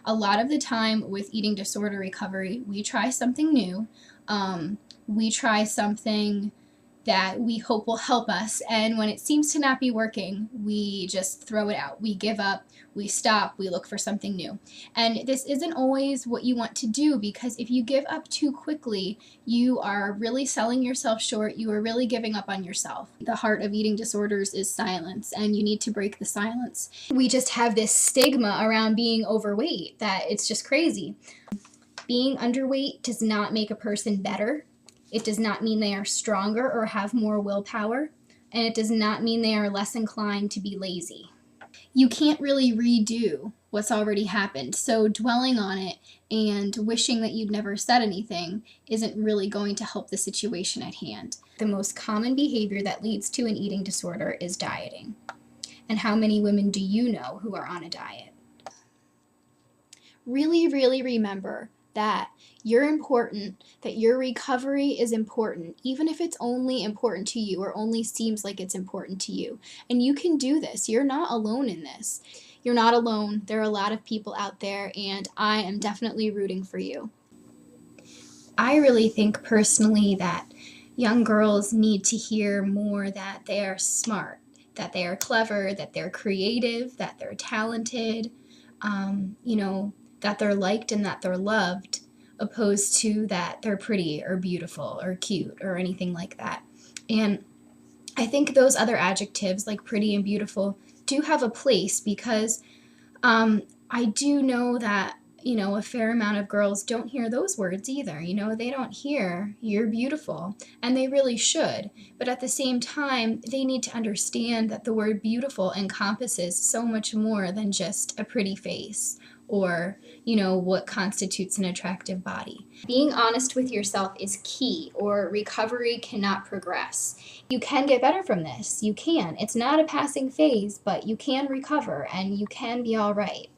A lot of the time with eating disorder recovery, we try something new. We try something that we hope will help us, and when it seems to not be working, we just throw it out. We give up, we stop, we look for something new. And this isn't always what you want to do, because if you give up too quickly, you are really selling yourself short. You are really giving up on yourself. The heart of eating disorders is silence, and you need to break the silence. We just have this stigma around being overweight that it's just crazy. Being underweight does not make a person better. It does not mean they are stronger or have more willpower, and it does not mean they are less inclined to be lazy. You can't really redo what's already happened, so dwelling on it and wishing that you'd never said anything isn't really going to help the situation at hand. The most common behavior that leads to an eating disorder is dieting. And how many women do you know who are on a diet? Really, really remember that you're important, that your recovery is important, even if it's only important to you or only seems like it's important to you. And you can do this. You're not alone in this. You're not alone. There are a lot of people out there, and I am definitely rooting for you. I really think personally that young girls need to hear more that they are smart, that they are clever, that they're creative, that they're talented, that they're liked and that they're loved, opposed to that they're pretty or beautiful or cute or anything like that. And I think those other adjectives like pretty and beautiful do have a place, because I do know that, a fair amount of girls don't hear those words either. They don't hear you're beautiful, and they really should. But at the same time, they need to understand that the word beautiful encompasses so much more than just a pretty face or, what constitutes an attractive body. Being honest with yourself is key, or recovery cannot progress. You can get better from this. You can. It's not a passing phase, but you can recover and you can be all right.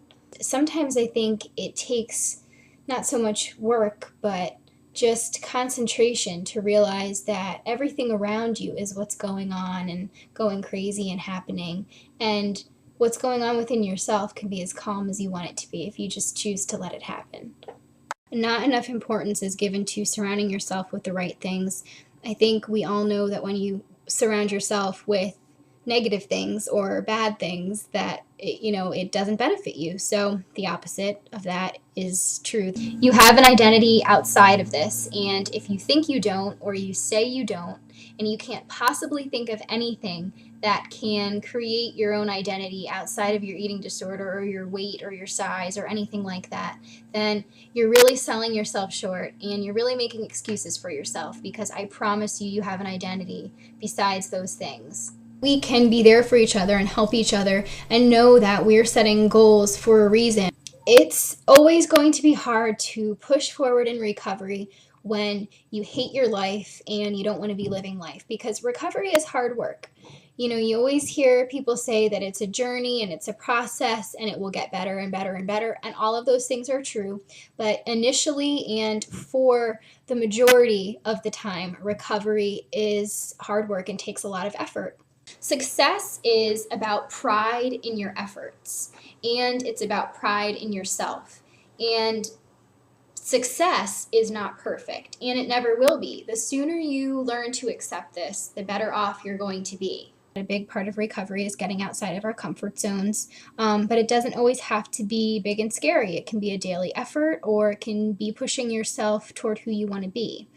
Sometimes I think it takes not so much work, but just concentration to realize that everything around you is what's going on and going crazy and happening. And what's going on within yourself can be as calm as you want it to be if you just choose to let it happen. Not enough importance is given to surrounding yourself with the right things. I think we all know that when you surround yourself with negative things or bad things, that it doesn't benefit you. So the opposite of that is true. You have an identity outside of this, and if you think you don't, or you say you don't, and you can't possibly think of anything that can create your own identity outside of your eating disorder or your weight or your size or anything like that, then you're really selling yourself short, and you're really making excuses for yourself, because I promise you, you have an identity besides those things. We can be there for each other and help each other and know that we're setting goals for a reason. It's always going to be hard to push forward in recovery when you hate your life and you don't want to be living life, because recovery is hard work. You always hear people say that it's a journey and it's a process and it will get better and better and better, and all of those things are true. But initially, and for the majority of the time, recovery is hard work and takes a lot of effort. Success is about pride in your efforts, and it's about pride in yourself. And success is not perfect, and it never will be. The sooner you learn to accept this, the better off you're going to be. A big part of recovery is getting outside of our comfort zones, but it doesn't always have to be big and scary. It can be a daily effort, or it can be pushing yourself toward who you want to be.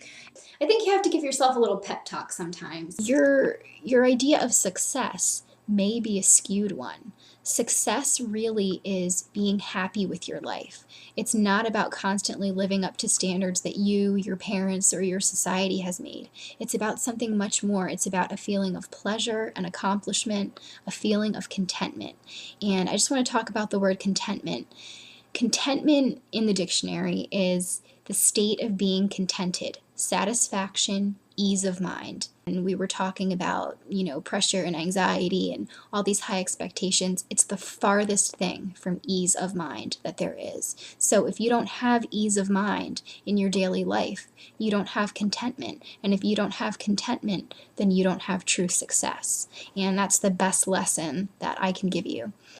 I think you have to give yourself a little pep talk sometimes. Your idea of success may be a skewed one. Success really is being happy with your life. It's not about constantly living up to standards that you, your parents, or your society has made. It's about something much more. It's about a feeling of pleasure, an accomplishment, a feeling of contentment. And I just want to talk about the word contentment. Contentment in the dictionary is the state of being contented, satisfaction, ease of mind. And we were talking about, pressure and anxiety and all these high expectations. It's the farthest thing from ease of mind that there is. So if you don't have ease of mind in your daily life, you don't have contentment. And if you don't have contentment, then you don't have true success. And that's the best lesson that I can give you.